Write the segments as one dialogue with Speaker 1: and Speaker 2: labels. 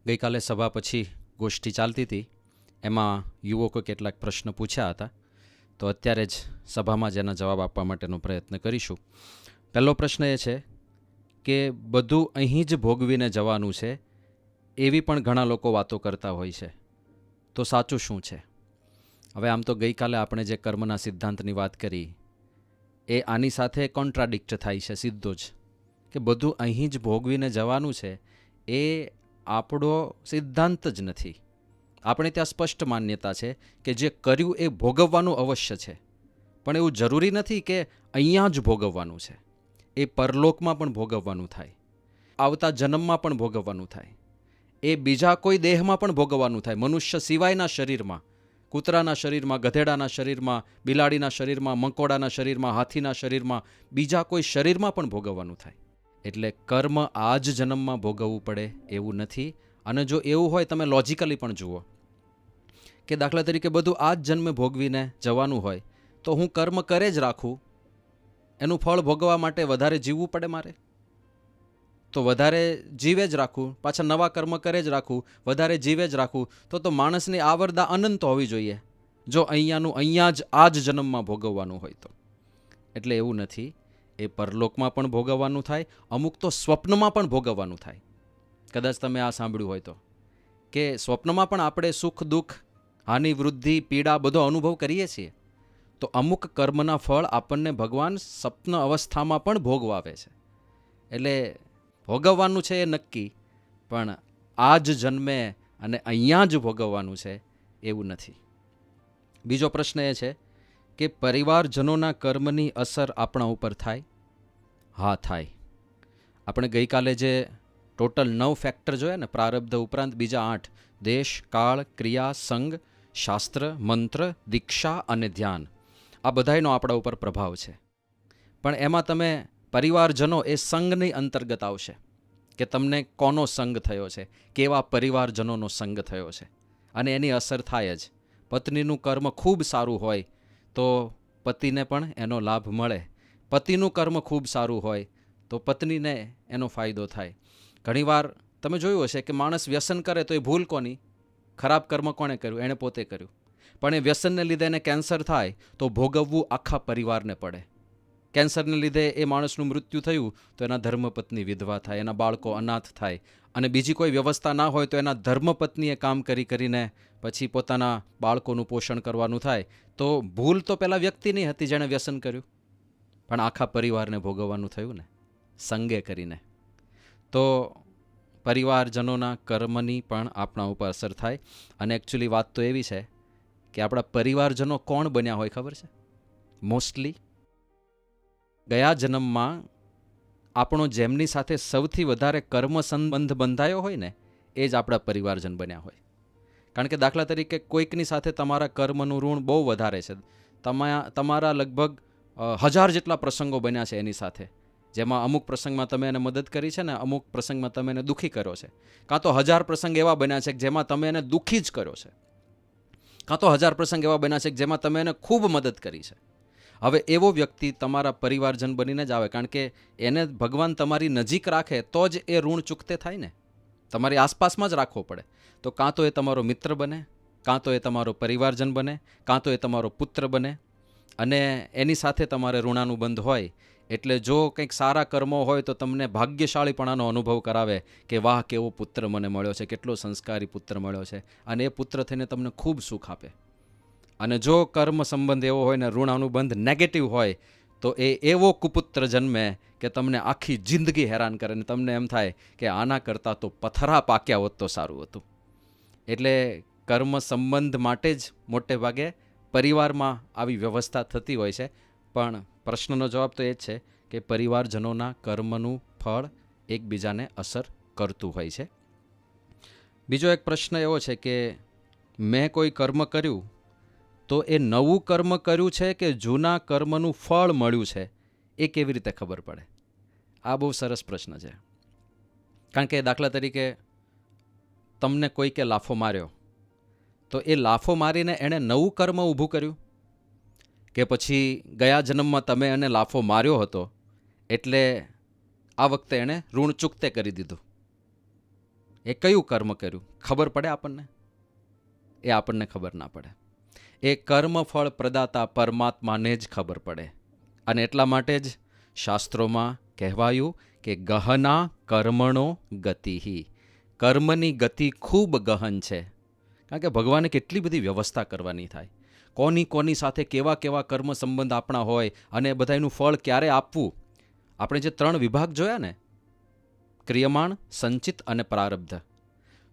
Speaker 1: ગઈકાલે સભા પછી ગોષ્ઠી ચાલતી હતી, એમાં યુવકો કેટલાક પ્રશ્ન પૂછ્યા હતા, તો અત્યારે જ સભામાં જ એના જવાબ આપવા માટેનો પ્રયત્ન કરીશું. પહેલો પ્રશ્ન એ છે કે બધું અહીં જ ભોગવીને જવાનું છે એવી પણ ઘણા લોકો વાતો કરતા હોય છે, તો સાચું શું છે? હવે આમ તો ગઈકાલે આપણે જે કર્મના સિદ્ધાંતની વાત કરી એ આની સાથે કોન્ટ્રાડિક્ટ થાય છે સીધો જ, કે બધું અહીં જ ભોગવીને જવાનું છે એ આપણો સિદ્ધાંત જ નથી. આપણે ત્યાં સ્પષ્ટ માન્યતા છે કે જે કર્યું એ ભોગવવાનું અવશ્ય છે, પણ એવું જરૂરી નથી કે અહીંયા જ ભોગવવાનું છે. એ પરલોકમાં પણ ભોગવવાનું થાય, આવતા જન્મમાં પણ ભોગવવાનું થાય, એ બીજા કોઈ દેહમાં પણ ભોગવવાનું થાય. મનુષ્ય સિવાયના શરીરમાં, કૂતરાના શરીરમાં, ગધેડાના શરીરમાં, બિલાડીના શરીરમાં, મંકોડાના શરીરમાં, હાથીના શરીરમાં, બીજા કોઈ શરીરમાં પણ ભોગવવાનું થાય. એટલે કર્મ આ જ જન્મમાં ભોગવવું પડે એવું નથી. અને જો એવું હોય, તમે લોજિકલી પણ જુઓ કે દાખલા તરીકે બધું આ જ જન્મે ભોગવીને જવાનું હોય, તો હું કર્મ કરે જ રાખું, એનું ફળ ભોગવવા માટે વધારે જીવવું પડે મારે? તો વધારે જીવે જ રાખું, પાછા નવા કર્મ કરે જ રાખું, વધારે જીવે જ રાખું, તો માણસની આવરદા અનંત હોવી જોઈએ, જો અહીંયાનું અહીંયા જ આ જ જન્મમાં ભોગવવાનું હોય તો. એટલે એવું નથી, એ પરલોકમાં પણ ભોગવવાનું થાય, અમુક તો સ્વપ્નમાં પણ ભોગવવાનું થાય. કદાચ તમે આ સાંભળ્યું હોય તો, કે સ્વપ્નમાં પણ આપણે સુખ દુઃખ, હાનિ વૃદ્ધિ, પીડા બધો અનુભવ કરીએ છીએ. તો અમુક કર્મના ફળ આપણને ભગવાન સ્વપ્ન અવસ્થામાં પણ ભોગવાવે છે. એટલે ભોગવવાનું છે એ નક્કી, પણ આ જ જન્મે અને અહીંયા જ ભોગવવાનું છે એવું નથી. બીજો પ્રશ્ન એ છે કે પરિવારજનોના કર્મની અસર આપણા ઉપર થાય? હા, થાય. આપણે ગઈકાલે જે ટોટલ 9 ફેક્ટર જોયા ને, પ્રારબ્ધ ઉપરાંત બીજા 8, દેશ, કાળ, ક્રિયા, સંગ, શાસ્ત્ર, મંત્ર, દીક્ષા અને ધ્યાન, આ બધાયનો આપણા ઉપર પ્રભાવ છે. પણ એમાં તમે પરિવારજનો એ સંઘની અંતર્ગત આવશે, કે તમને કોનો સંગ થયો છે, કેવા પરિવારજનોનો સંગ થયો છે, અને એની અસર થાય જ. પત્નીનું કર્મ ખૂબ સારું હોય તો પતિને પણ એનો લાભ મળે, પતિનું કર્મ ખૂબ સારું હોય તો પત્નીને એનો ફાયદો થાય. ઘણીવાર તમે જોયું હશે કે માણસ વ્યસન કરે તો એ ભૂલ કોની? ખરાબ કર્મ કોણે કર્યું? એણે પોતે કર્યું. પણ એ વ્યસનને લીધે એને કેન્સર થાય તો ભોગવવું આખા પરિવારને પડે. કેન્સરને લીધે એ માણસનું મૃત્યુ થયું તો એના ધર્મપત્ની વિધવા થાય, એના બાળકો અનાથ થાય, અને બીજી કોઈ વ્યવસ્થા ના હોય તો એના ધર્મપત્નીએ કામ કરીને પછી પોતાના બાળકોનું પોષણ કરવાનું થાય. તો ભૂલ તો પેલા વ્યક્તિની હતી જેણે વ્યસન કર્યું, પણ આખા પરિવારને ભોગવવાનું થયું ને, સંગે કરીને. તો પરિવારજનોના કર્મની પણ આપણા ઉપર અસર થાય. અને એકચ્યુઅલી વાત તો એવી છે કે આપણા પરિવારજનો કોણ બન્યા હોય ખબર છે? મોસ્ટલી ગયા જન્મમાં આપણો જેમની સાથે સૌથી વધારે કર્મ સંબંધ બંધાયો હોય ને, એ જ આપણા પરિવારજન બન્યા હોય. કારણ કે દાખલા તરીકે કોઈકની સાથે તમારા કર્મનું ઋણ બહુ વધારે છે, તમારા લગભગ 1000 જેટલા પ્રસંગો બન્યા છે એની સાથે, જેમાં અમુક પ્રસંગમાં તમે એને મદદ કરી છે ને અમુક પ્રસંગમાં તમે એને દુઃખી કર્યો છે, કાં તો 1000 પ્રસંગ એવા બન્યા છે જેમાં તમે એને દુઃખી જ કર્યો છે, કાં તો 1000 પ્રસંગ એવા બન્યા છે જેમાં તમે એને ખૂબ મદદ કરી છે. હવે એવો વ્યક્તિ તમારા પરિવારજન બનીને જ આવે, કારણ કે એને ભગવાન તમારી નજીક રાખે તો જ એ ઋણ ચૂકતે થાય ને. તમારી આસપાસમાં જ રાખવો પડે. તો કાં તો એ તમારો મિત્ર બને, કાં તો એ તમારો પરિવારજન બને, કાં તો એ તમારો પુત્ર બને, અને એની સાથે તમારે ઋણાનુબંધ હોય. એટલે જો કંઈક સારા કર્મો હોય તો તમને ભાગ્યશાળીપણાનો અનુભવ કરાવે કે વાહ, કેવો પુત્ર મને મળ્યો છે, કેટલો સંસ્કારી પુત્ર મળ્યો છે, અને એ પુત્ર થઈને તમને ખૂબ સુખ આપે. અને જો કર્મ સંબંધ એવો હોય ને ઋણાનુબંધ નેગેટિવ હોય તો એ એવો કુપુત્ર જન્મે કે તમને આખી જિંદગી હેરાન કરે ને તમને એમ થાય કે આના કરતાં તો પથરા પાક્યા હોત તો સારું હતું. એટલે કર્મ સંબંધ માટે જ મોટે ભાગે પરિવારમાં આવી વ્યવસ્થા થતી હોય છે. પણ પ્રશ્નનો જવાબ તો એ જ છે કે પરિવારજનોના કર્મનું ફળ એકબીજાને અસર કરતું હોય છે. બીજો એક પ્રશ્ન એવો છે કે મેં કોઈ કર્મ કર્યું તો એ નવું કર્મ કર્યું છે કે જૂના કર્મનું ફળ મળ્યું છે, એ કેવી રીતે ખબર પડે? આ બહુ સરસ પ્રશ્ન છે. કારણ કે દાખલા તરીકે તમને કોઈકે લાફો માર્યો, તો એ લાફો મારીને એણે નવું કર્મ ઊભું કર્યું, કે પછી ગયા જન્મમાં તમે એને લાફો માર્યો હતો એટલે આ વખતે એણે ઋણ ચૂકતે કરી દીધું? એ કયું કર્મ કર્યું ખબર પડે આપણને? એ આપણને ખબર ના પડે. એ કર્મફળ પ્રદાતા પરમાત્માને જ ખબર પડે. અને એટલા માટે જ શાસ્ત્રોમાં કહેવાયું કે ગહના કર્મણો ગતિ. કર્મની ગતિ ખૂબ ગહન છે. કારણ કે ભગવાને કેટલી બધી વ્યવસ્થા કરવાની થાય, કોની સાથે કેવા કેવા કર્મ સંબંધ આપણા હોય, અને બધાનું ફળ ક્યારે આપવું. આપણે જે 3 વિભાગ જોયા ને, ક્રિયમાણ, સંચિત અને પ્રારબ્ધ,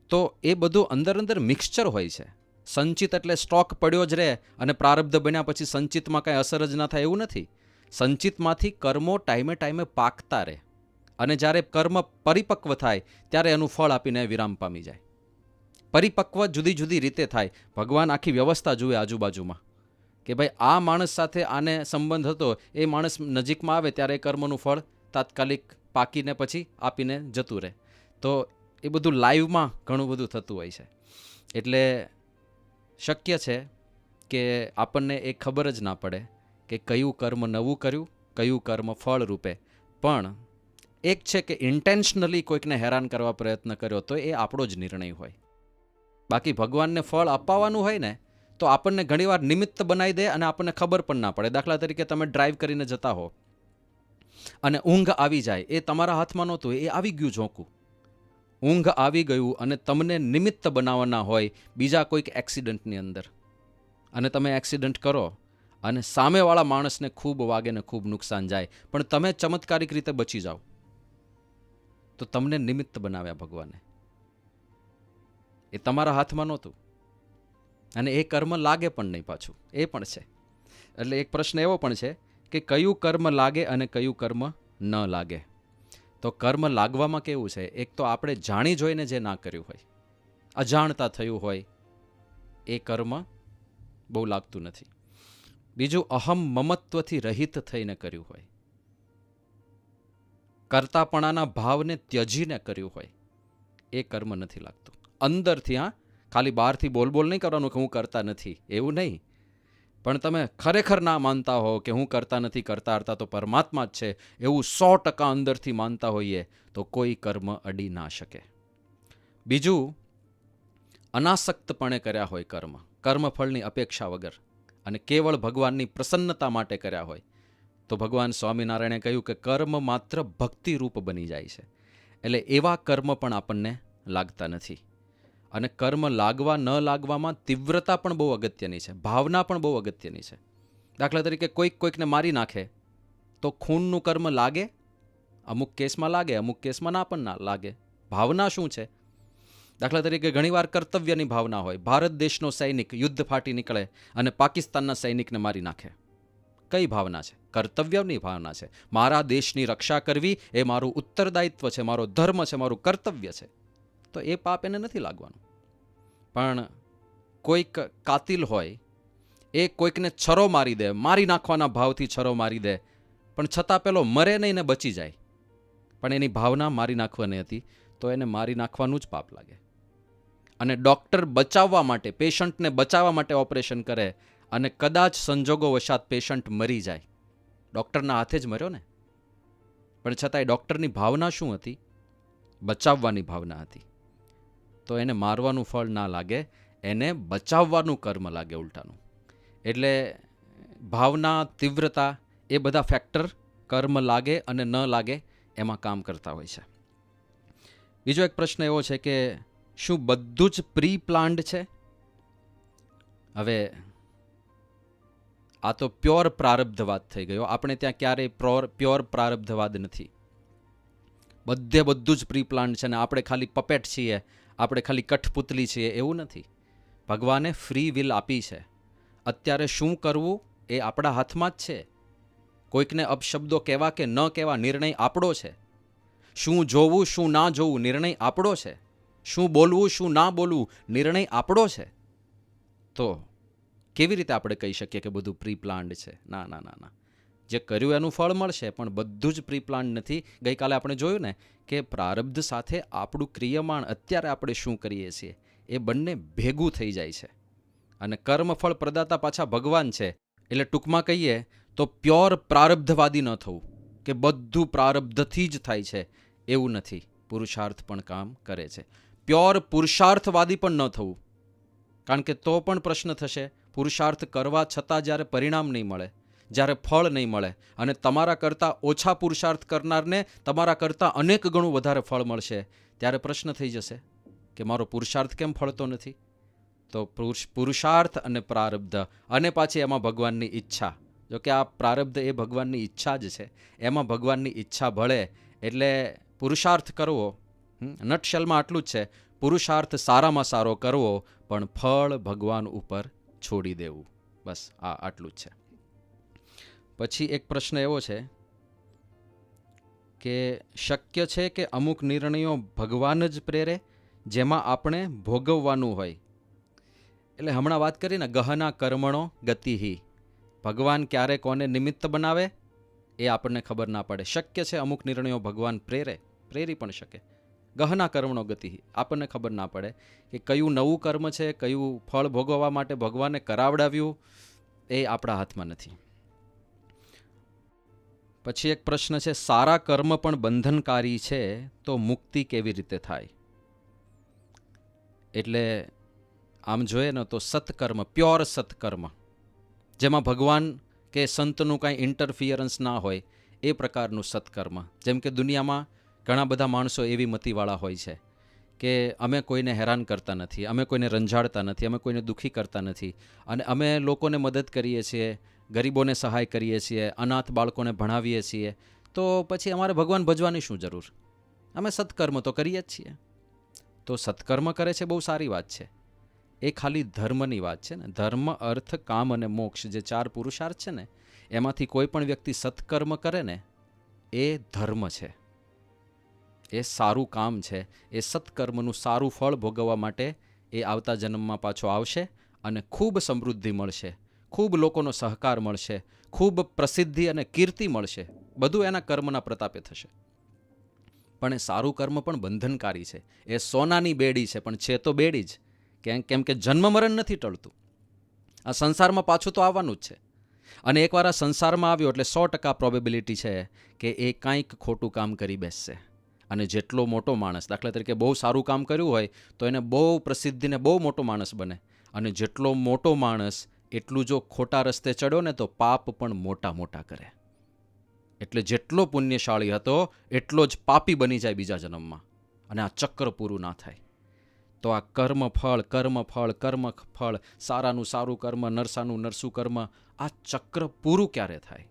Speaker 1: તો એ બધું અંદર મિક્સચર હોય છે. સંચિત એટલે સ્ટોક પડ્યો જ રહે, અને પ્રારબ્ધ બન્યા પછી સંચિતમાં કાંઈ અસર જ ના થાય એવું નથી. સંચિતમાંથી કર્મો ટાઈમે પાકતા રહે, અને જ્યારે કર્મ પરિપક્વ થાય ત્યારે એનું ફળ આપીને વિરામ પામી જાય. પરિપક્વ જુદી જુદી રીતે થાય. ભગવાન આખી વ્યવસ્થા જુએ આજુબાજુમાં કે ભાઈ આ માણસ સાથે આને સંબંધ હતો, એ માણસ નજીકમાં આવે ત્યારે એ કર્મનું ફળ તાત્કાલિક પાકીને પછી આપીને જતું રહે. તો એ બધું લાઈવમાં ઘણું બધું થતું હોય છે. એટલે શક્ય છે કે આપણને એ ખબર જ ના પડે કે કયું કર્મ નવું કર્યું, કયું કર્મ ફળ રૂપે. પણ એક છે કે ઇન્ટેન્શનલી કોઈકને હેરાન કરવા પ્રયત્ન કર્યો તો એ આપણો જ નિર્ણય હોય. બાકી ભગવાનને ફળ અપાવવાનું હોય ને તો આપણને ઘણીવાર નિમિત્ત બનાવી દે અને આપણને ખબર પણ ના પડે. દાખલા તરીકે તમે ડ્રાઈવ કરીને જતા હો અને ઊંઘ આવી જાય, એ તમારા હાથમાં નહોતું, એ આવી ગયું ઝોંકું. ઊંઘ આવી ગયું અને તમને નિમિત્ત બનાવવાના હોય બીજા કોઈક એક્સિડન્ટની અંદર, અને તમે એક્સિડન્ટ કરો અને સામેવાળા માણસને ખૂબ વાગે ને ખૂબ નુકસાન જાય, પણ તમે ચમત્કારિક રીતે બચી જાઓ, તો તમને નિમિત્ત બનાવ્યા ભગવાને. એ તમારા હાથમાં નહોતું, અને એ કર્મ લાગે પણ નહીં પાછું, એ પણ છે. એટલે એક પ્રશ્ન એવો પણ છે કે કયું કર્મ લાગે અને કયું કર્મ ન લાગે. તો કર્મ લાગવામાં કેવું છે, એક તો આપણે જાણી જોઈને જે ના કર્યું હોય, અજાણતા થયું હોય, એ કર્મ બહુ લાગતું નથી. બીજું અહમ મમત્વથી રહિત થઈને કર્યું હોય, કરતાપણાના ભાવને ત્યજીને કર્યું હોય, એ કર્મ નથી લાગતું. અંદરથી, હા, ખાલી બહારથી બોલ નહીં કરવાનું કે હું કરતા નથી, એવું નહીં. પણ તમે ખરેખર ના માનતા હો કે હું કરતા નથી, કરતા હરતા તો પરમાત્મા જ છે, એવું 100% અંદરથી માનતા હોઈએ તો કોઈ કર્મ અડી ના શકે. બીજું, અનાસક્તપણે કર્યા હોય કર્મ, કર્મફળની અપેક્ષા વગર, અને કેવળ ભગવાનની પ્રસન્નતા માટે કર્યા હોય, તો ભગવાન સ્વામિનારાયણે કહ્યું કે કર્મ માત્ર ભક્તિરૂપ બની જાય છે. એટલે એવા કર્મ પણ આપણને લાગતા નથી. અને કર્મ લાગવા ન લાગવામાં તીવ્રતા પણ બહુ અગત્યની છે, ભાવના પણ બહુ અગત્યની છે. દાખલા તરીકે કોઈકને મારી નાખે તો ખૂનનું કર્મ લાગે, અમુક કેસમાં લાગે, અમુક કેસમાં ના પણ ના લાગે. ભાવના શું છે? દાખલા તરીકે ઘણીવાર કર્તવ્યની ભાવના હોય. ભારત દેશનો સૈનિક યુદ્ધ ફાટી નીકળે અને પાકિસ્તાનના સૈનિકને મારી નાખે. કઈ ભાવના છે? કર્તવ્યની ભાવના છે. મારા દેશની રક્ષા કરવી એ મારું ઉત્તરદાયિત્વ છે, મારો ધર્મ છે, મારું કર્તવ્ય છે. તો એ પાપ એને નથી લાગવાનું. પણ કોઈક કાતિલ હોય, એ કોઈકને છરો મારી દે, મારી નાખવાના ભાવથી છરો મારી દે, પણ છતાં પેલો મરે નહીં ને બચી જાય, પણ એની ભાવના મારી નાખવાની હતી, તો એને મારી નાખવાનું જ પાપ લાગે. અને ડૉક્ટર બચાવવા માટે, પેશન્ટને બચાવવા માટે ઓપરેશન કરે, અને કદાચ સંજોગો વશાત પેશન્ટ મરી જાય, ડૉક્ટરના હાથે જ મર્યો ને, પણ છતાંય ડૉક્ટરની ભાવના શું હતી? બચાવવાની ભાવના હતી. તો એને મારવાનું ફળ ના લાગે, એને બચાવવાનું કર્મ લાગે ઉલટાનું. એટલે ભાવના, તીવ્રતા, એ બધા ફેક્ટર કર્મ લાગે અને ન લાગે એમાં કામ કરતા હોય છે. બીજો એક પ્રશ્ન એવો છે કે શું બધું જ પ્રી પ્લાન્ડ છે? હવે આ તો પ્યોર પ્રારબ્ધવાદ થઈ ગયો. આપણે ત્યાં ક્યારેય પ્યોર પ્રારબ્ધવાદ નથી. બધું જ પ્રી પ્લાન્ડ છે ને આપણે ખાલી પપેટ છીએ, આપણે ખાલી કઠપુતલી છીએ, એવું નથી. ભગવાને ફ્રી વિલ આપી છે. અત્યારે શું કરવું એ આપણા હાથમાં જ છે. કોઈકને અપશબ્દો કહેવા કે ન કહેવા નિર્ણય આપણો છે. શું જોવું શું ના જોવું નિર્ણય આપણો છે. શું બોલવું શું ના બોલવું નિર્ણય આપણો છે. તો કેવી રીતે આપણે કહી શકીએ કે બધું પ્રી પ્લાન્ડ છે? ના ના ના ના. જે કર્યું એનું ફળ મળશે, પણ બધું જ પ્રી પ્લાન્ડ નથી. ગઈકાલે આપણે જોયું ને કે પ્રારબ્ધ સાથે આપણું ક્રિયમાણ, અત્યારે આપણે શું કરીએ છીએ, એ બંને ભેગું થઈ જાય છે. અને કર્મફળ પ્રદાતા પાછા ભગવાન છે. એટલે ટૂંકમાં કહીએ તો પ્યોર પ્રારબ્ધવાદી ન થવું કે બધું પ્રારબ્ધથી જ થાય છે, એવું નથી. પુરુષાર્થ પણ કામ કરે છે. પ્યોર પુરુષાર્થવાદી પણ ન થવું, કારણ કે તો પણ પ્રશ્ન થશે, પુરુષાર્થ કરવા છતાં જ્યારે પરિણામ નહીં મળે, જ્યારે ફળ નહીં મળે અને તમારા કરતાં ઓછા પુરુષાર્થ કરનારને તમારા કરતાં અનેક ગણું વધારે ફળ મળશે, ત્યારે પ્રશ્ન થઈ જશે કે મારો પુરુષાર્થ કેમ ફળતો નથી? તો પુરુષાર્થ અને પ્રારબ્ધ અને પાછી એમાં ભગવાનની ઈચ્છા, જો કે આ પ્રારબ્ધ એ ભગવાનની ઈચ્છા જ છે, એમાં ભગવાનની ઈચ્છા ભળે એટલે પુરુષાર્થ કરવો. નટશેલમાં આટલું જ છે, પુરુષાર્થ સારામાં સારો કરવો પણ ફળ ભગવાન ઉપર છોડી દેવું. બસ આટલું જ છે. પછી એક પ્રશ્ન એવો છે કે શક્ય છે કે અમુક નિર્ણયો ભગવાન જ પ્રેરે જેમાં આપણે ભોગવવાનું હોય? એટલે હમણાં વાત કરી ને, ગહના કર્મણો ગતિહિ, ભગવાન ક્યારે કોને નિમિત્ત બનાવે એ આપણને ખબર ના પડે. શક્ય છે અમુક નિર્ણયો ભગવાન પ્રેરી પણ શકે. ગહના કર્મણો ગતિહિ, આપણને ખબર ના પડે કે કયું નવું કર્મ છે, કયું ફળ ભોગવવા માટે ભગવાને કરાવડાવ્યું, એ આપણા હાથમાં નથી. પછી એક પ્રશ્ન છે, સારા કર્મ પણ બંધનકારી છે તો મુક્તિ કેવી રીતે થાય? એટલે આમ જોઈએ ને તો સત્કર્મ, પ્યોર સત્કર્મ, જેમાં ભગવાન કે સંતનું કાંઈ ઇન્ટરફિયરન્સ ના હોય, એ પ્રકારનું સત્કર્મ. જેમ કે દુનિયામાં ઘણા બધા માણસો એવી મતિવાળા હોય છે કે અમે કોઈને હેરાન કરતા નથી, અમે કોઈને રંજાડતા નથી, અમે કોઈને દુઃખી કરતા નથી, અને અમે લોકોને મદદ કરીએ છીએ, ગરીબોને સહાય કરીએ છીએ, અનાથ બાળકોને ભણાવીએ છીએ, તો પછી અમારે ભગવાન ભજવાની શું જરૂર? અમે સત્કર્મ તો કરીએ જ છીએ. તો સત્કર્મ કરે છે, બહુ સારી વાત છે. એ ખાલી ધર્મની વાત છે ને. ધર્મ, અર્થ, કામ અને મોક્ષ, જે 4 પુરુષાર્થ છે ને, એમાંથી કોઈ પણ વ્યક્તિ સત્કર્મ કરે ને, એ ધર્મ છે, એ સારું કામ છે. એ સત્કર્મનું સારું ફળ ભોગવવા માટે એ આવતા જન્મમાં પાછો આવશે અને ખૂબ સમૃદ્ધિ મળશે, ખૂબ લોકોનો સહકાર મળશે, ખૂબ પ્રસિદ્ધિ અને કીર્તિ મળશે. બધું એના કર્મના પ્રતાપે થશે. પણ એ સારું કર્મ પણ બંધનકારી છે. એ સોનાની બેડી છે, પણ છે તો બેડી જ. કેમ કે જન્મ મરણ નથી ટળતું. આ સંસારમાં પાછું તો આવવાનું જ છે. અને એકવાર આ સંસારમાં આવ્યો એટલે 100% પ્રોબેબિલિટી છે કે એ કાંઈક ખોટું કામ કરી બેસશે. અને જેટલો મોટો માણસ, દાખલા તરીકે બહુ સારું કામ કર્યું હોય તો એને બહુ પ્રસિદ્ધિને બહુ મોટો માણસ બને. અને જેટલો મોટો માણસ એટલું જો ખોટા રસ્તે ચડ્યો ને તો પાપ પણ મોટા મોટા કરે. એટલે જેટલો પુણ્યશાળી હતો એટલો જ પાપી બની જાય બીજા જન્મમાં, અને આ ચક્ર પૂરું ના થાય. તો આ કર્મફળ, સારાનું સારું કર્મ, નરસાનું નરસું કર્મ, આ ચક્ર પૂરું ક્યારે થાય?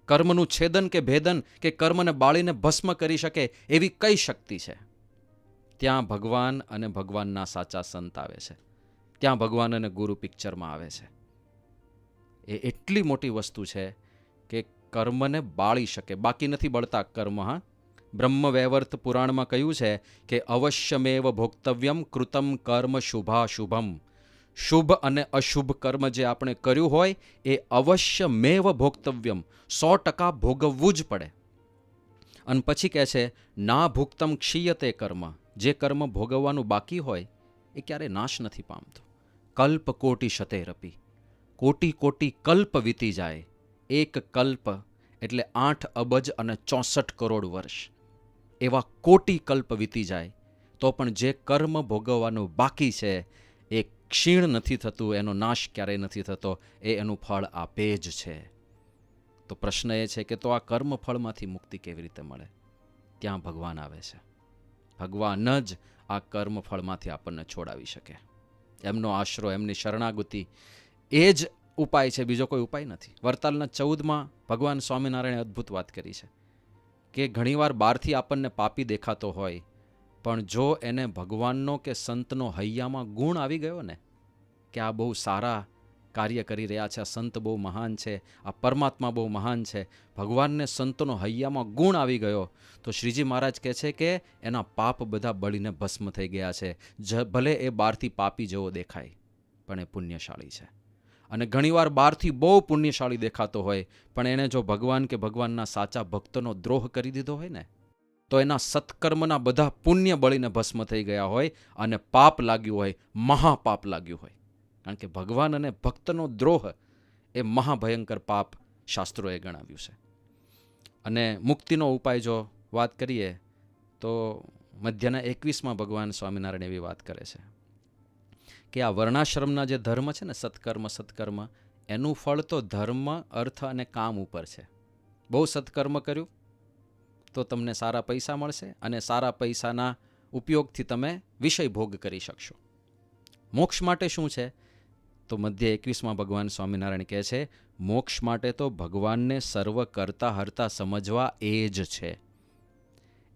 Speaker 1: કર્મનું છેદન કે ભેદન કે કર્મને બાળીને ભસ્મ કરી શકે એવી કઈ શક્તિ છે? ત્યાં ભગવાન અને ભગવાનના સાચા સંત આવે છે. ત્યાં ભગવાન અને ગુરુ પિક્ચરમાં આવે છે. એ એટલી મોટી વસ્તુ છે કે કર્મને બાળી શકે. બાકી નથી બળતા કર્મ. હા, બ્રહ્મવૈવર્ત પુરાણમાં કહ્યું છે કે અવશ્યમેવ ભોક્તવ્યમ કૃતમ કર્મ શુભાશુભમ. શુભ અને અશુભ કર્મ જે આપણે કર્યું હોય એ અવશ્યમેવ ભોક્તવ્યમ, 100% ભોગવવું જ પડે. અને પછી કહે છે ના ભુક્તમ ક્ષીયતે કર્મ, જે કર્મ ભોગવવાનું બાકી હોય એ ક્યારે નાશ નથી પામતું. કલ્પ કોટી શતેરપી, કોટી કલ્પ વીતી જાય. એક કલ્પ એટલે 8 અબજ અને 64 કરોડ વર્ષ. એવા કોટી કલ્પ વીતી જાય તો પણ જે કર્મ ભોગવવાનું બાકી છે એ ક્ષીણ નથી થતું, એનો નાશ ક્યારેય નથી થતો, એ એનું ફળ આપે જ છે. તો પ્રશ્ન એ છે કે તો આ કર્મ ફળમાંથી મુક્તિ કેવી રીતે મળે? ત્યાં ભગવાન આવે છે. ભગવાન જ આ કર્મ ફળમાંથી આપણને છોડાવી શકે. એમનો આશરો, એમની શરણાગતિ એ જ ઉપાય છે, બીજો કોઈ ઉપાય નથી. વરતાલના 14માં ભગવાન સ્વામિનારાયણે અદ્ભુત વાત કરી છે કે ઘણીવાર બહારથી આપણને પાપી દેખાતો હોય, પણ જો એને ભગવાનનો કે સંતનો હૈયામાં ગુણ આવી ગયો ને કે આ બહુ સારા કાર્ય કરી રહ્યા છે, આ સંત બહુ મહાન છે, આ પરમાત્મા બહુ મહાન છે, ભગવાનને સંતોનો હૈયામાં ગુણ આવી ગયો, તો શ્રીજી મહારાજ કહે છે કે એના પાપ બધા બળીને ભસ્મ થઈ ગયા છે. ભલે એ બહારથી પાપી જેવો દેખાય પણ એ પુણ્યશાળી છે. અને ઘણીવાર બહારથી બહુ પુણ્યશાળી દેખાતો હોય પણ એણે જો ભગવાન કે ભગવાનના સાચા ભક્તનો દ્રોહ કરી દીધો હોય ને તો એના સત્કર્મના બધા પુણ્ય બળીને ભસ્મ થઈ ગયા હોય અને પાપ લાગ્યું હોય, મહાપાપ લાગ્યું હોય. કારણ કે ભગવાન અને ભક્તનો દ્રોહ એ મહાભયંકર પાપ શાસ્ત્રોએ ગણાવ્યું છે. અને મુક્તિનો ઉપાય જો વાત કરીએ તો મધ્યના 21માં ભગવાન સ્વામિનારાયણ એવી વાત કરે છે કે આ વર્ણાશ્રમના જે ધર્મ છે ને, સત્કર્મ, એનું ફળ તો ધર્મ, અર્થ અને કામ ઉપર છે. બહુ સત્કર્મ કર્યું તો તમને સારા પૈસા મળશે અને સારા પૈસાના ઉપયોગથી તમે વિષય ભોગ કરી શકશો. મોક્ષ માટે શું છે? તો મધ્ય 21માં ભગવાન સ્વામિનારાયણ કહે છે, મોક્ષ માટે તો ભગવાનને સર્વ કરતા હરતા સમજવા એ જ છે.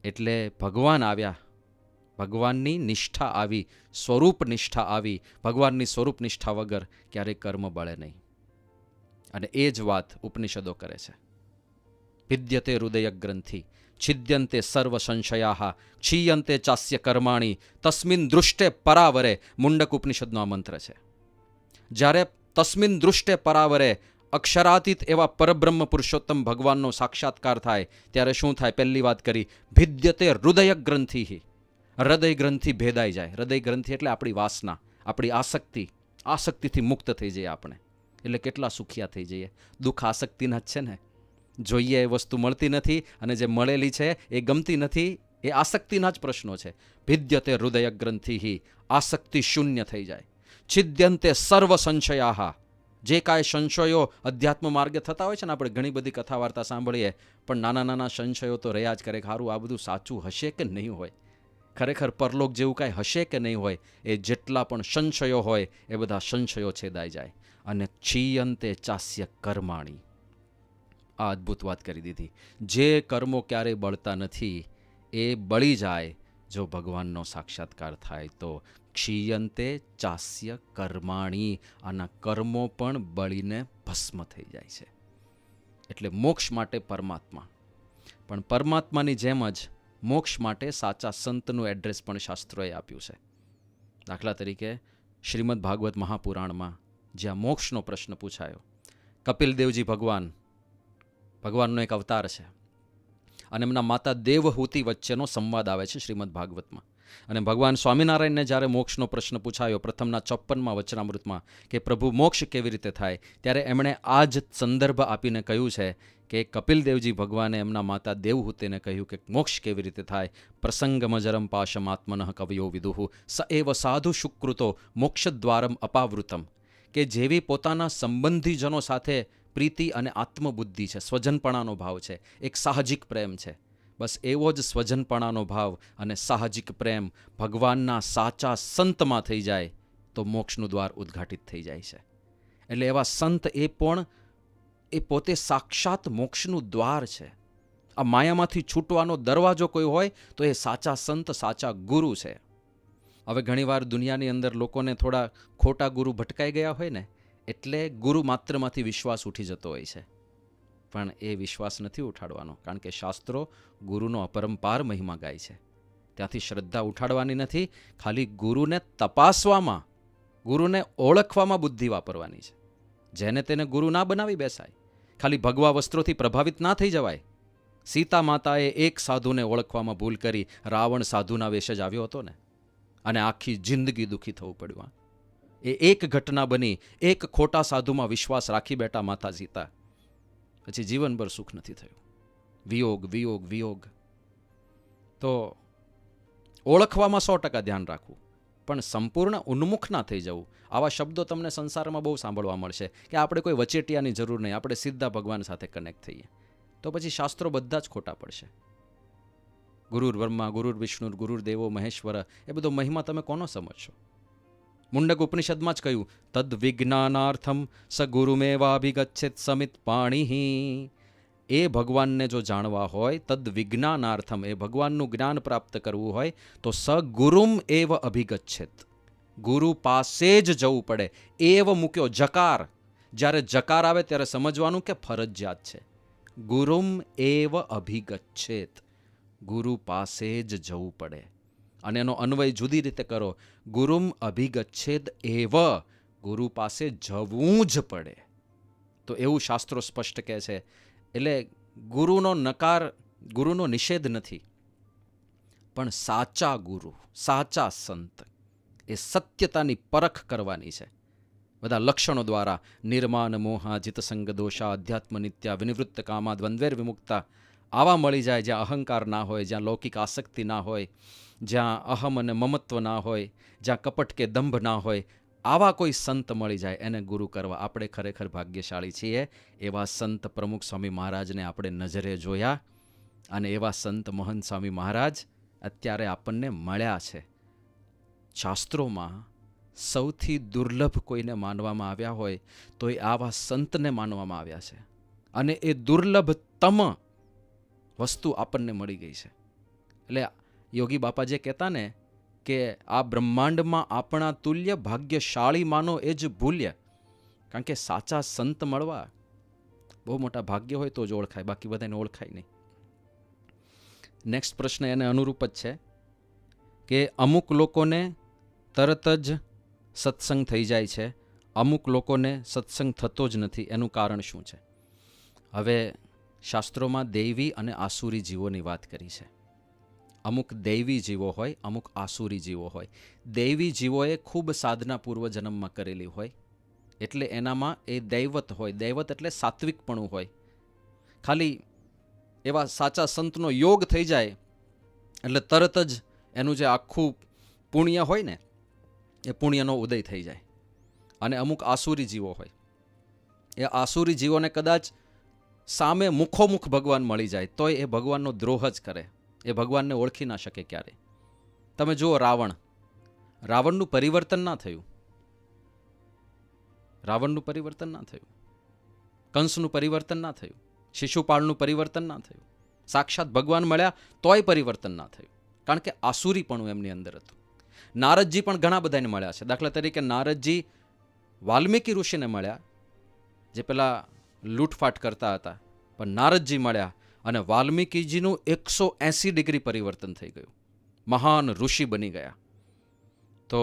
Speaker 1: એટલે ભગવાન આવ્યા, ભગવાનની નિષ્ઠા આવી, સ્વરૂપ નિષ્ઠા આવી. ભગવાનની સ્વરૂપ નિષ્ઠા વગર ક્યારેય કર્મ બળે નહીં. અને એ જ વાત ઉપનિષદો કરે છે. ભિદ્યતે હૃદય ગ્રંથિ છિદ્યંતે સર્વ સંશયા ક્ષીયંતે ચાસ્ય કર્માણી તસ્મિન દૃષ્ટે પરાવરે. મુંડક ઉપનિષદનો આ મંત્ર છે. જ્યારે તસ્મિન દૃષ્ટે પરાવરે અક્ષરાતીત એવા પરબ્રહ્મ પુરુષોત્તમ ભગવાનનો સાક્ષાત્કાર થાય ત્યારે શું થાય? પહેલી વાત કરી, ભિદ્યતે હૃદય ગ્રંથિ. હૃદય ગ્રંથિ ભેદાઈ જાય. હૃદય ગ્રંથિ એટલે આપણી વાસના, આપણી આસક્તિથી મુક્ત થઈ જઈએ આપણે. એટલે કેટલા સુખિયા થઈ જઈએ. દુઃખ આસક્તિના જ છે ને. જોઈએ એ વસ્તુ મળતી નથી અને જે મળેલી છે એ ગમતી નથી. એ આસક્તિના જ પ્રશ્નો છે. ભિદ્યતે હૃદય ગ્રંથિ, આસક્તિ શૂન્ય થઈ જાય. છિદ્યંતે સર્વ સંશયા. જે કાંઈ સંશયો અધ્યાત્મ માર્ગે થતા હોય છે ને, આપણે ઘણી બધી કથા વાર્તા સાંભળીએ, પણ નાના નાના સંશયો તો રહ્યા જ કરે. સારું, આ બધું સાચું હશે કે નહીં હોય, ખરેખર પરલોક જેવું કાંઈ હશે કે નહીં હોય, એ જેટલા પણ સંશયો હોય એ બધા સંશયો છેદાઈ જાય. અને ક્ષીયંતે ચાસ્ય કર્માણી. આ અદ્ભુત વાત કરી દીધી. જે કર્મો ક્યારેય બળતા નથી એ બળી જાય જો ભગવાનનો સાક્ષાત્કાર થાય તો. ક્ષીયંતે ચાસ્ય કર્માણી. આના કર્મો પણ બળીને ભસ્મ થઈ જાય છે. એટલે મોક્ષ માટે પરમાત્મા, પણ પરમાત્માની જેમ જ મોક્ષ માટે સાચા સંતનું એડ્રેસ પણ શાસ્ત્રોએ આપ્યું છે. દાખલા તરીકે શ્રીમદ ભાગવત મહાપુરાણમાં જ્યાં મોક્ષનો પ્રશ્ન પૂછાયો, કપિલદેવજી ભગવાનનો એક અવતાર છે અને એમના માતા દેવહૂતિ વચ્ચેનો સંવાદ આવે છે શ્રીમદ ભાગવતમાં. અને ભગવાન સ્વામિનારાયણને જ્યારે મોક્ષનો પ્રશ્ન પૂછાયો પ્રથમના 54માં વચનામૃતમાં કે પ્રભુ મોક્ષ કેવી રીતે થાય, ત્યારે એમણે આ જ સંદર્ભ આપીને કહ્યું છે કે કપિલદેવજી ભગવાને એમના માતા દેવહૂતિને કહ્યું કે મોક્ષ કેવી રીતે થાય. પ્રસંગમજરમ પાશમાત્મનઃ કવયો વિદુઃ સ એવ સાધુ શુક્રુતો મોક્ષદ્વારમ અપાવૃતમ. કે જેવી પોતાના સંબંધીજનો સાથે પ્રીતિ અને આત્મબુદ્ધિ છે, સ્વજનપણાનો ભાવ છે, એક સાહજિક પ્રેમ છે, બસ એવો જ સ્વજનપણાનો ભાવ અને સાહજિક પ્રેમ ભગવાનના સાચા સંતમાં થઈ જાય તો મોક્ષનું દ્વાર ઉદ્ઘાટિત થઈ જાય છે. એટલે એવા સંત એ પોતે સાક્ષાત મોક્ષનું દ્વાર છે. આ માયામાંથી છૂટવાનો દરવાજો કોઈ હોય તો એ સાચા સંત, સાચા ગુરુ છે. હવે ઘણીવાર દુનિયાની અંદર લોકોને થોડા ખોટા ગુરુ ભટકાઈ ગયા હોય ને, એટલે ગુરુ માત્રમાંથી વિશ્વાસ ઉઠી જતો હોય છે. પણ એ વિશ્વાસ નથી ઉઠાડવાનો, કારણ કે શાસ્ત્રો ગુરુનો અપરંપાર મહિમા ગાય છે. ત્યાંથી શ્રદ્ધા ઉઠાડવાની નથી, ખાલી ગુરુને તપાસવામાં, ગુરુને ઓળખવામાં બુદ્ધિ વાપરવાની છે. જેને તેને ગુરુ ના બનાવી બેસાય, ખાલી ભગવા વસ્ત્રોથી પ્રભાવિત ના થઈ જવાય. સીતા માતાએ એક સાધુને ઓળખવામાં ભૂલ કરી, રાવણ સાધુના વેશે જ આવ્યો હતો ને, અને આખી જિંદગી દુઃખી થવું પડ્યું. એ એક ઘટના બની, એક ખોટા સાધુમાં વિશ્વાસ રાખી બેઠા માતા સીતા, પછી જીવનભર સુખ નથી થયું. વિયોગ વિયોગ વિયોગ. તો ઓળખવામાં 100% ધ્યાન રાખવું, પણ સંપૂર્ણ ઉન્મુખ ના થઈ જવું. આવા શબ્દો તમને સંસારમાં બહુ સાંભળવા મળશે કે આપણે કોઈ વચેટિયાની જરૂર નહીં, આપણે સીધા ભગવાન સાથે કનેક્ટ થઈએ. તો પછી શાસ્ત્રો બધા જ ખોટા પડશે. ગુરુર બ્રહ્મા, ગુરુર વિષ્ણુ, ગુરુર દેવો મહેશ્વર, એ બધો મહિમા તમે કોનો સમજશો? મુંડક ઉપનિષદમાં જ કહ્યું, તદ વિજ્ઞાનાર્થમ સ ગુરુમેવાભિગચ્છેત સમિત પાણી. એ ભગવાનને જો જાણવા હોય, તદ વિજ્ઞાનાર્થમ, એ ભગવાનનું જ્ઞાન પ્રાપ્ત કરવું હોય તો સ ગુરુમ એવ અભિગચ્છેત, ગુરુ પાસે જ જવું પડે. એવ મૂક્યો જકાર, જ્યારે જકાર આવે ત્યારે સમજવાનું કે ફરજિયાત છે. ગુરુમ એવ અભિગચ્છેત, ગુરુ પાસે જ જવું પડે. અને એનો અન્વય જુદી રીતે કરો, ગુરુમ અભિગચ્છેદ એવ, ગુરુ પાસે જવું જ પડે. તો એવું શાસ્ત્રો સ્પષ્ટ કહે છે. એટલે ગુરુનો નકાર, ગુરુનો નિષેધ નથી, પણ સાચા ગુરુ, સાચા સંત, એ સત્યતાની પરખ કરવાની છે બધા લક્ષણો દ્વારા. નિર્માન મોહા જિતસંગ દોષા અધ્યાત્મ નિત્યા વિનિવૃત્ત કામા દ્વંદ્વેર વિમુક્તા. આવા મળી જાય જ્યાં અહંકાર ના હોય, જ્યાં લૌકિક આસક્તિ ના હોય, જ્યાં અહમ અને મમત્વ ના હોય, જ્યાં કપટ કે દંભ ના હોય, આવા કોઈ સંત મળી જાય એને ગુરુ કરવા આપણે ખરેખર ભાગ્યશાળી છીએ. એવા સંત પ્રમુખ સ્વામી મહારાજને આપણે નજરે જોયા અને એવા સંત મહંત સ્વામી મહારાજ અત્યારે આપણને મળ્યા છે. શાસ્ત્રોમાં સૌથી દુર્લભ કોઈને માનવામાં આવ્યા હોય તો એ આવા સંતને માનવામાં આવ્યા છે અને એ દુર્લભતમ વસ્તુ આપણને મળી ગઈ છે. એટલે યોગી બાપા જે કહેતા ને કે આ બ્રહ્માંડમાં આપણા તુલ્ય ભાગ્યશાળી માનો એ જ ભૂલ્ય. કારણ કે સાચા સંત મળવા બહુ મોટા ભાગ્ય હોય તો જ ઓળખાય, બાકી બધાને ઓળખાય નહીં. નેક્સ્ટ પ્રશ્ન એને અનુરૂપ જ છે કે અમુક લોકોને તરત જ સત્સંગ થઈ જાય છે, અમુક લોકોને સત્સંગ થતો જ નથી, એનું કારણ શું છે? હવે શાસ્ત્રોમાં દૈવી અને આસુરી જીવોની વાત કરી છે. અમુક દૈવી જીવો હોય, અમુક આસુરી જીવો હોય. દૈવી જીવોએ ખૂબ સાધના પૂર્વજન્મમાં કરેલી હોય એટલે એનામાં એ દૈવત હોય. દૈવત એટલે સાત્વિકપણું હોય. ખાલી એવા સાચા સંતનો યોગ થઈ જાય એટલે તરત જ એનું જે આખું પુણ્ય હોય ને એ પુણ્યનો ઉદય થઈ જાય. અને અમુક આસુરી જીવો હોય, એ આસુરી જીવોને કદાચ સામે મુખોમુખ ભગવાન મળી જાય તોય એ ભગવાનનો દ્રોહ જ કરે, એ ભગવાનને ઓળખી ના શકે ક્યારે. તમે જુઓ રાવણનું પરિવર્તન ના થયું, રાવણનું પરિવર્તન ના થયું, કંસનું પરિવર્તન ના થયું, શિશુપાળનું પરિવર્તન ના થયું, સાક્ષાત ભગવાન મળ્યા તોય પરિવર્તન ના થયું, કારણ કે આસુરીપણું એમની અંદર હતું. નારદજી પણ ઘણા બધાને મળ્યા છે. દાખલા તરીકે નારદજી વાલ્મીકી ઋષિને મળ્યા જે પેલા લૂંટફાટ કરતા હતા, પણ નારદજી મળ્યા અને વાલ્મીકીજીનું 180 ડિગ્રી પરિવર્તન થઈ ગયું, મહાન ઋષિ બની ગયા. તો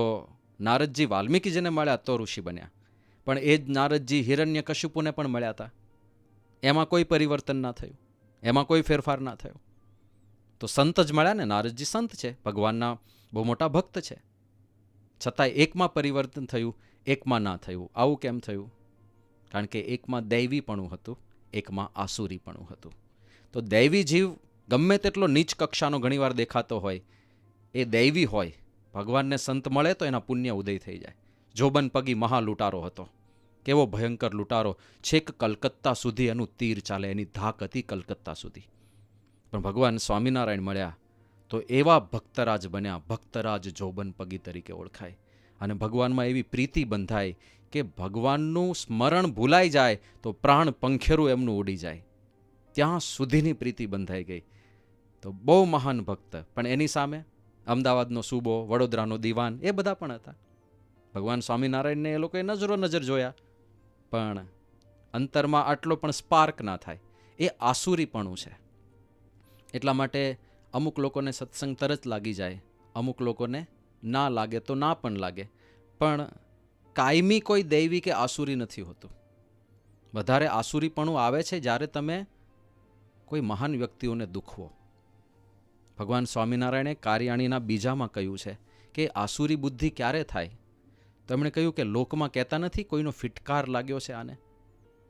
Speaker 1: નારદજી વાલ્મીકીજીને મળ્યા તો ઋષિ બન્યા, પણ એ જ નારદજી હિરણ્યકશિપુને પણ મળ્યા હતા, એમાં કોઈ પરિવર્તન ના થયું, એમાં કોઈ ફેરફાર ના થયો. તો સંત જ મળ્યા ને, નારદજી સંત છે, ભગવાનના બહુ મોટા ભક્ત છે, છતાંય એકમાં પરિવર્તન થયું, એકમાં ના થયું. આવું કેમ થયું? કારણ કે એકમાં દૈવીપણું હતું, એકમાં આસુરીપણું હતું. તો દૈવી જીવ ગમે તેટલો નીચ કક્ષાનો ઘણીવાર દેખાતો હોય, એ દૈવી હોય, ભગવાનને સંત મળે તો એના પુણ્ય ઉદય થઈ જાય. જોબન પગી મહા લૂંટારો હતો, કેવો ભયંકર લૂંટારો, છેક કલકત્તા સુધી એનું તીર ચાલે, એની ધાક હતી કલકત્તા સુધી. પણ ભગવાન સ્વામિનારાયણ મળ્યા તો એવા ભક્તરાજ બન્યા, ભક્તરાજ જોબન પગી તરીકે ઓળખાય. અને ભગવાનમાં એવી પ્રીતિ બંધાય કે ભગવાનનું સ્મરણ ભૂલાઈ જાય તો પ્રાણ પંખેરું એમનું ઉડી જાય, ત્યાં સુધીની પ્રીતિ બંધાઈ ગઈ. તો બહુ મહાન ભક્ત. પણ એની સામે અમદાવાદનો સૂબો, વડોદરાનો દીવાન, એ બધા પણ હતા. ભગવાન સ્વામિનારાયણને એ લોકોએ નજર જોયા, પણ અંતરમાં આટલો પણ સ્પાર્ક ના થાય. એ આસુરીપણું છે. એટલા માટે અમુક લોકોને સત્સંગ તરત લાગી જાય, અમુક લોકોને ના લાગે તો ના પણ લાગે. પણ કાયમી કોઈ દૈવી કે આસુરી નથી હોતું. વધારે આસુરીપણું આવે છે જ્યારે તમે કોઈ મહાન વ્યક્તિઓને દુખવો. ભગવાન સ્વામિનારાયણે કાર્યાણીના બીજામાં કહ્યું છે કે આસુરી બુદ્ધિ ક્યારે થાય? તો એમણે કહ્યું કે લોકમાં કહેતા નથી કોઈનો ફિટકાર લાગ્યો છે આને.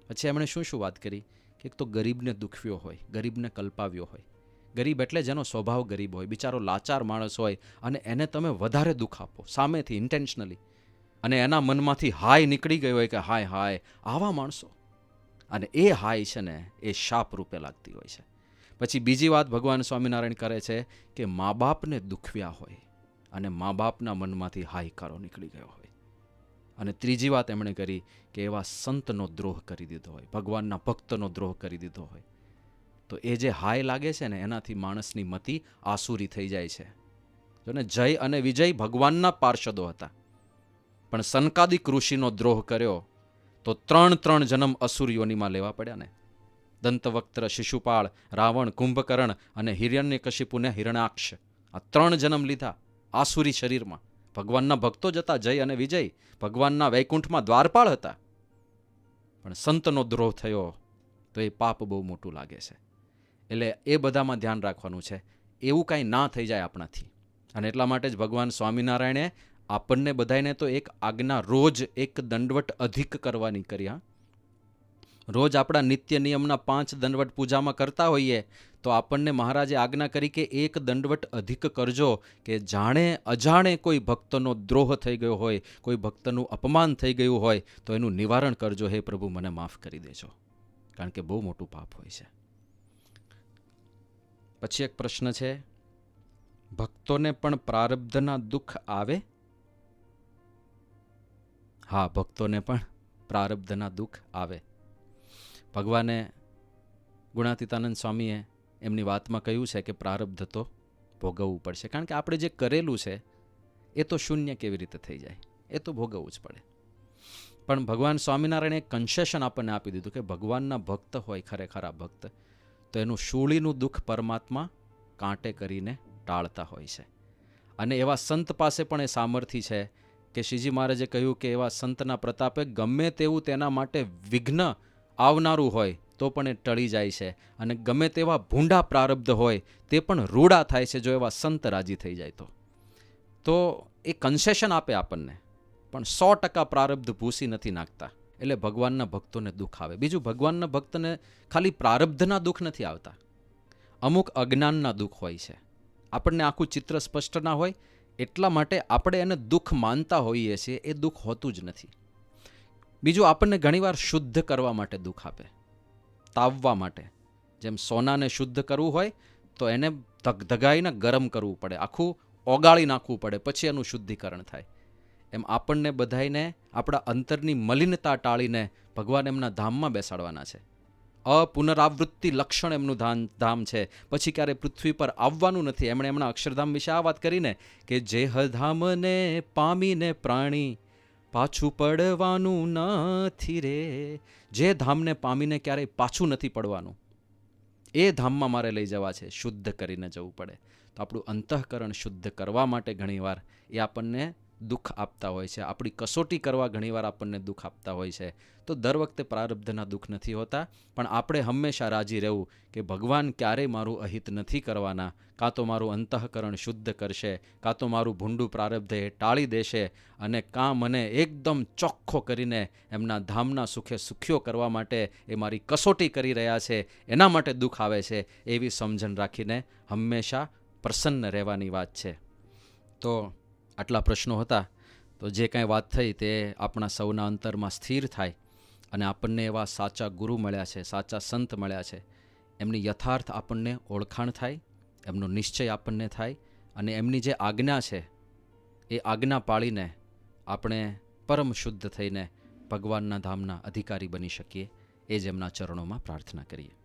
Speaker 1: પછી એમણે શું વાત કરી કે એક તો ગરીબને દુખવ્યો હોય, ગરીબને કલ્પાવ્યો હોય. ગરીબ એટલે જેનો સ્વભાવ ગરીબ હોય, બિચારો લાચાર માણસ હોય, અને એને તમે વધારે દુઃખ આપો સામેથી, ઇન્ટેન્શનલી, અને એના મનમાંથી હાય નીકળી ગયો હોય કે હાય હાય, આવા માણસો, અને એ હાય છે ને એ શાપ રૂપે લાગતી હોય છે. પછી બીજી વાત ભગવાન સ્વામિનારાયણ કરે છે કે મા બાપને દુખવ્યા હોય અને મા બાપના મનમાંથી હાયકારો નીકળી ગયો હોય. અને ત્રીજી વાત એમણે કરી કે એવા સંતનો દ્રોહ કરી દીધો હોય, ભગવાનના ભક્તનો દ્રોહ કરી દીધો હોય. તો એ જે હાય લાગે છે ને એનાથી માણસની મતિ આસુરી થઈ જાય છે. જો ને જય અને વિજય ભગવાનના પાર્ષદો હતા, પણ સનકાદિક ઋષિનો દ્રોહ કર્યો તો 3 જન્મ અસુરીઓનીમાં લેવા પડ્યા ને. દંતવક્ત્ર, શિશુપાળ, રાવણ, કુંભકર્ણ અને હિરણ્યકશિપુને હિરણાક્ષ, આ 3 જન્મ લીધા આસુરી શરીરમાં. ભગવાનના ભક્તો જ હતા, જય અને વિજય, ભગવાનના વૈકુંઠમાં દ્વારપાળ હતા. પણ સંતનો દ્રોહ થયો તો એ પાપ બહુ મોટું લાગે છે. એટલે એ બધામાં ધ્યાન રાખવાનું છે, એવું કાંઈ ના થઈ જાય આપણાથી. અને એટલા માટે જ ભગવાન સ્વામિનારાયણે આપણને બધાને તો એક આજ્ઞા રોજ એક દંડવટ અધિક કરવાની કરી. રોજ આપણા નિત્ય નિયમના 5 દંડવટ પૂજામાં કરતા હોઈએ તો આપણને મહારાજે આજ્ઞા કરી કે એક દંડવટ અધિક કરજો, કે જાણે અજાણે કોઈ ભક્તનો દ્રોહ થઈ ગયો હોય, કોઈ ભક્તનું અપમાન થઈ ગયું હોય તો એનું નિવારણ કરજો. હે પ્રભુ, મને માફ કરી દેજો, કારણ કે બહુ મોટું પાપ હોય છે. પછી એક પ્રશ્ન છે, ભક્તોને પણ પ્રારબ્ધના દુઃખ આવે? હા, ભક્તોને પણ પ્રારબ્ધના દુઃખ આવે. ભગવાને ગુણાતીતાનંદ સ્વામીએ એમની વાતમાં કહ્યું છે કે પ્રારબ્ધ તો ભોગવવું પડશે, કારણ કે આપણે જે કરેલું છે એ તો શૂન્ય કેવી રીતે થઈ જાય, એ તો ભોગવવું જ પડે. પણ ભગવાન સ્વામિનારાયણે એક કન્સેશન આપણને આપી દીધું કે ભગવાનના ભક્ત હોય, ખરેખરા ભક્ત, તો એનું શૂળીનું દુઃખ પરમાત્મા કાંટે કરીને ટાળતા હોય છે. અને એવા સંત પાસે પણ એ સામર્થ્ય છે કે શ્રીજી મહારાજે કહ્યું કે એવા સંતના પ્રતાપે ગમે તેવું તેના માટે વિઘ્ન આવનારું હોય તો પણ એ ટળી જાય છે, અને ગમે તેવા ભૂંડા પ્રારબ્ધ હોય તે પણ રૂડા થાય છે જો એવા સંત રાજી થઈ જાય તો એ કન્સેશન આપે આપણને, પણ 100% પ્રારબ્ધ ભૂસી નથી નાખતા. એટલે ભગવાનના ભક્તોને દુઃખ આવે. બીજું, ભગવાનના ભક્તને ખાલી પ્રારબ્ધના દુઃખ નથી આવતા, અમુક અજ્ઞાનના દુઃખ હોય છે. આપણને આખું ચિત્ર સ્પષ્ટ ના હોય એટલા માટે આપણે એને દુઃખ માનતા હોઈએ છીએ, એ દુઃખ હોતું જ નથી. બીજું, આપણને ઘણીવાર શુદ્ધ કરવા માટે દુઃખ આપે, તાવવા માટે. જેમ સોનાને શુદ્ધ કરવું હોય તો એને ધગધગાઈને ગરમ કરવું પડે, આખું ઓગાળી નાખવું પડે, પછી એનું શુદ્ધિકરણ થાય. એમ આપણને બધાઈને આપણા અંતરની મલિનતા ટાળીને ભગવાન એમના ધામમાં બેસાડવાના છે. અપુનરાવૃત્તિ લક્ષણ એમનું ધામ છે, પછી ક્યારે પૃથ્વી પર આવવાનું નથી. એમણે એમના અક્ષરધામ વિશે આ વાત કરીને કે જે ધામને પામીને પ્રાણી પાછું પડવાનું નથી રે. જે ધામને પામીને ક્યારેય પાછું નથી પડવાનું, એ ધામમાં મારે લઈ જવા છે, શુદ્ધ કરીને જવું પડે. તો આપણું અંતઃકરણ શુદ્ધ કરવા માટે ઘણીવાર એ આપણને દુઃખ આપતા હોય છે, આપણી કસોટી કરવા ઘણીવાર આપણને દુઃખ આપતા હોય છે. તો દર વખતે પ્રારબ્ધના દુઃખ નથી હોતા, પણ આપણે હંમેશા રાજી રહેવું કે ભગવાન ક્યારેય મારું અહિત નથી કરવાના. કાં તો મારું અંતઃકરણ શુદ્ધ કરશે, કાં તો મારું ભૂંડું પ્રારબ્ધ એ ટાળી દેશે, અને કાં મને એકદમ ચોખ્ખો કરીને એમના ધામના સુખે સુખ્યો કરવા માટે એ મારી કસોટી કરી રહ્યા છે, એના માટે દુઃખ આવે છે. એવી સમજણ રાખીને હંમેશા પ્રસન્ન રહેવાની વાત છે. તો આટલા પ્રશ્નો હતા. તો જે કાંઈ વાત થઈ તે આપણા સૌના અંતરમાં સ્થિર થાય, અને આપણને એવા સાચા ગુરુ મળ્યા છે, સાચા સંત મળ્યા છે, એમની યથાર્થ આપણને ઓળખાણ થાય, એમનો નિશ્ચય આપણને થાય, અને એમની જે આજ્ઞા છે એ આજ્ઞા પાળીને આપણે પરમ શુદ્ધ થઈને ભગવાનના ધામના અધિકારી બની શકીએ. એ જ એમના ચરણોમાં પ્રાર્થના કરીએ.